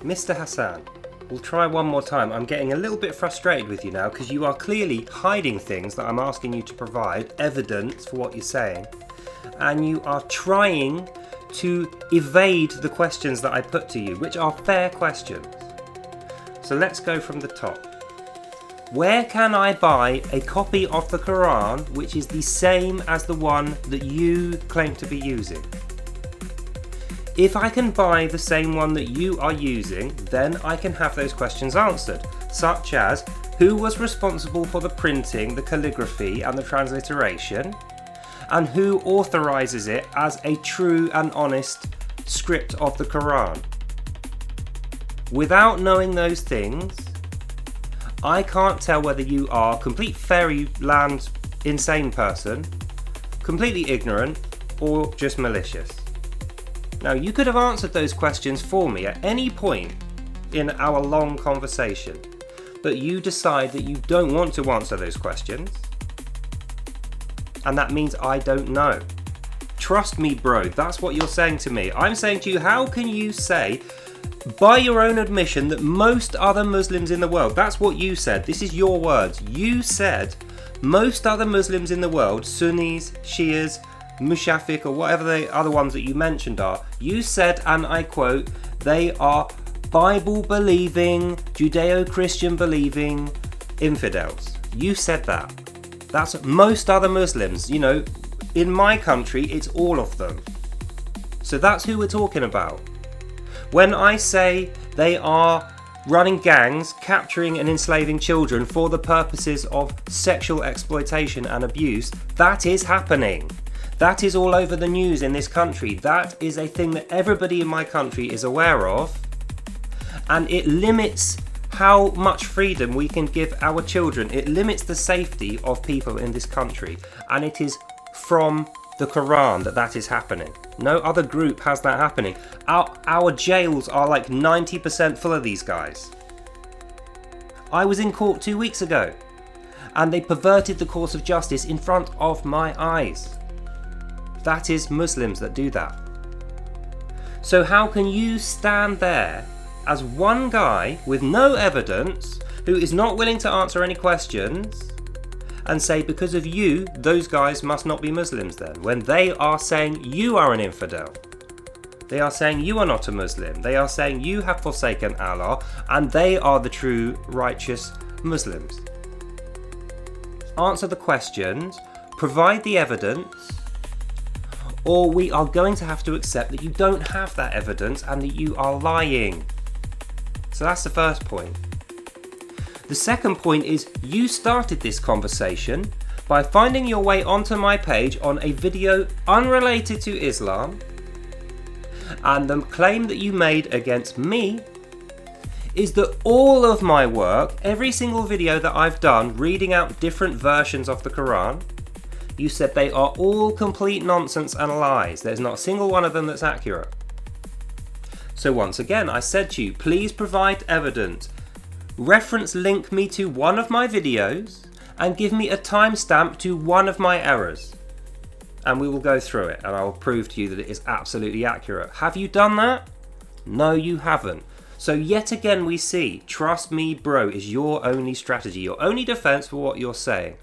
Mr. Hassan, we'll try one more time. I'm getting a little bit frustrated with you now because you are clearly hiding things that I'm asking you to provide, evidence for what you're saying, and you are trying to evade the questions that I put to you, which are fair questions. So let's go from the top. Where can I buy a copy of the Quran which is the same as the one that you claim to be using? If I can buy the same one that you are using, then I can have those questions answered, such as who was responsible for the printing, the calligraphy and the transliteration, and who authorises it as a true and honest script of the Quran. Without knowing those things, I can't tell whether you are a complete fairyland insane person, completely ignorant, or just malicious. Now, you could have answered those questions for me at any point in our long conversation, but you decide that you don't want to answer those questions, and that means I don't know. Trust me, bro, that's what you're saying to me. I'm saying to you, how can you say, by your own admission, that most other Muslims in the world, that's what you said, this is your words, you said most other Muslims in the world, Sunnis, Shias, Mushafiq, or whatever the other ones that you mentioned are, you said, and I quote, they are Bible believing, Judeo-Christian believing infidels. You said that. That's most other Muslims. You know, in my country, it's all of them. So that's who we're talking about. When I say they are running gangs, capturing and enslaving children for the purposes of sexual exploitation and abuse, that is happening. That is all over the news in this country. That is a thing that everybody in my country is aware of. And it limits how much freedom we can give our children. It limits the safety of people in this country. And it is from the Quran that is happening. No other group has that happening. Our jails are like 90% full of these guys. I was in court 2 weeks ago, and they perverted the course of justice in front of my eyes. That is Muslims that do that. So how can you stand there as one guy with no evidence, who is not willing to answer any questions, and say because of you, those guys must not be Muslims then, when they are saying you are an infidel? They are saying you are not a Muslim. They are saying you have forsaken Allah, and they are the true righteous Muslims. Answer the questions, provide the evidence, or we are going to have to accept that you don't have that evidence and that you are lying. So that's the first point. The second point is you started this conversation by finding your way onto my page on a video unrelated to Islam, and the claim that you made against me is that all of my work, every single video that I've done reading out different versions of the Quran, you said they are all complete nonsense and lies. There's not a single one of them that's accurate. So once again, I said to you, please provide evidence. Reference link me to one of my videos and give me a timestamp to one of my errors. And we will go through it and I will prove to you that it is absolutely accurate. Have you done that? No, you haven't. So yet again we see, trust me bro, is your only strategy, your only defense for what you're saying.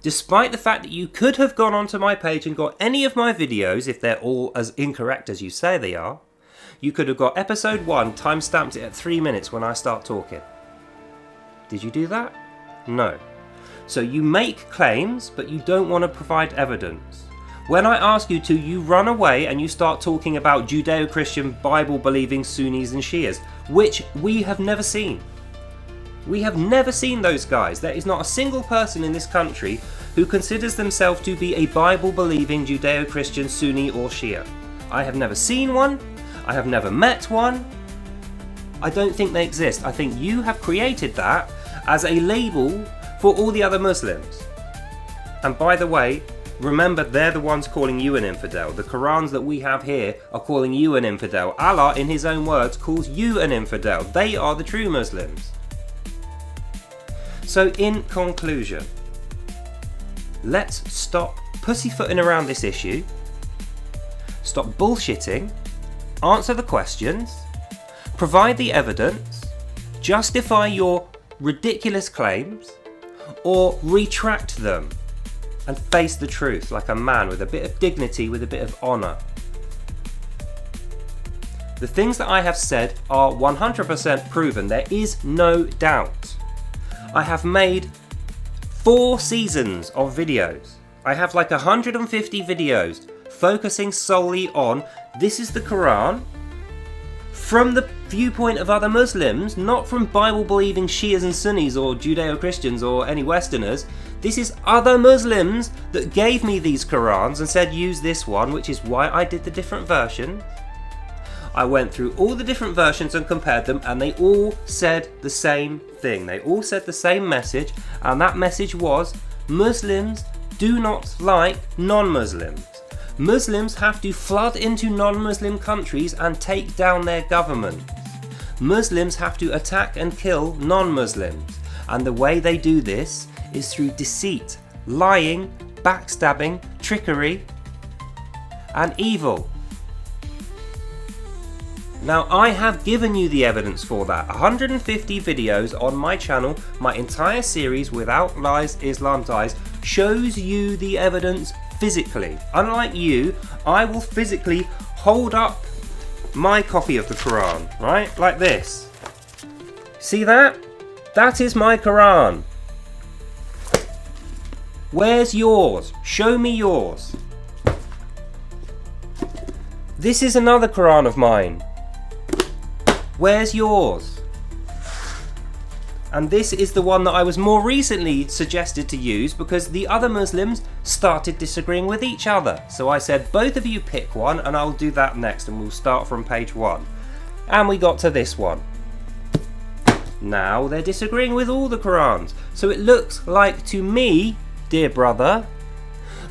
Despite the fact that you could have gone onto my page and got any of my videos, if they're all as incorrect as you say they are, you could have got episode 1, timestamped it at 3 minutes when I start talking. Did you do that? No. So you make claims, but you don't want to provide evidence. When I ask you to, you run away and you start talking about Judeo-Christian Bible-believing Sunnis and Shias, which we have never seen. We have never seen those guys. There is not a single person in this country who considers themselves to be a Bible-believing Judeo-Christian Sunni or Shia. I have never seen one. I have never met one. I don't think they exist. I think you have created that as a label for all the other Muslims. And by the way, remember, they're the ones calling you an infidel. The Qurans that we have here are calling you an infidel. Allah, in his own words, calls you an infidel. They are the true Muslims. So in conclusion, let's stop pussyfooting around this issue, stop bullshitting, answer the questions, Provide the evidence, justify your ridiculous claims, or retract them and face the truth like a man with a bit of dignity, with a bit of honour. The things that I have said are 100% proven. There is no doubt. I have made 4 seasons of videos. I have like 150 videos focusing solely on this is the Quran from the viewpoint of other Muslims, not from Bible-believing Shias and Sunnis or Judeo-Christians or any Westerners. This is other Muslims that gave me these Qurans and said use this one, which is why I did the different versions. I went through all the different versions and compared them, and they all said the same thing. They all said the same message, and that message was Muslims do not like non-Muslims. Muslims have to flood into non-Muslim countries and take down their governments. Muslims have to attack and kill non-Muslims, and the way they do this is through deceit, lying, backstabbing, trickery, and evil. Now, I have given you the evidence for that. 150 videos on my channel, my entire series, Without Lies, Islam Dies, shows you the evidence physically. Unlike you, I will physically hold up my copy of the Quran, right? Like this. See that? That is my Quran. Where's yours? Show me yours. This is another Quran of mine. Where's yours? And this is the one that I was more recently suggested to use because the other Muslims started disagreeing with each other. So I said, both of you pick one and I'll do that next, and we'll start from page 1. And we got to this one. Now they're disagreeing with all the Qurans. So it looks like to me, dear brother,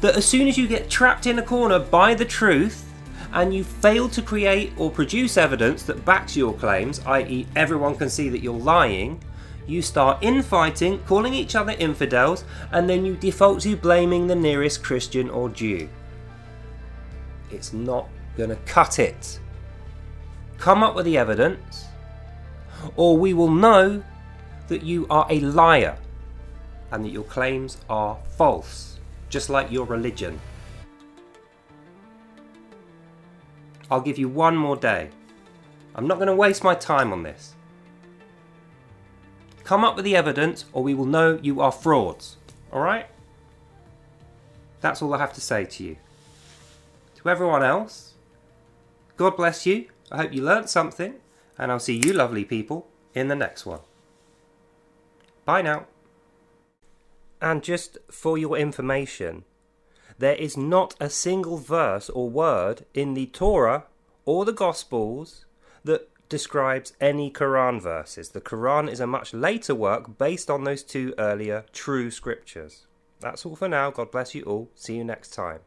that as soon as you get trapped in a corner by the truth, and you fail to create or produce evidence that backs your claims, i.e. everyone can see that you're lying, you start infighting, calling each other infidels, and then you default to blaming the nearest Christian or Jew. It's not gonna cut it. Come up with the evidence, or we will know that you are a liar and that your claims are false, just like your religion. I'll give you one more day. I'm not going to waste my time on this. Come up with the evidence or we will know you are frauds. Alright? That's all I have to say to you. To everyone else, God bless you. I hope you learnt something, and I'll see you lovely people in the next one. Bye now. And just for your information, there is not a single verse or word in the Torah or the Gospels that describes any Quran verses. The Quran is a much later work based on those 2 earlier true scriptures. That's all for now. God bless you all. See you next time.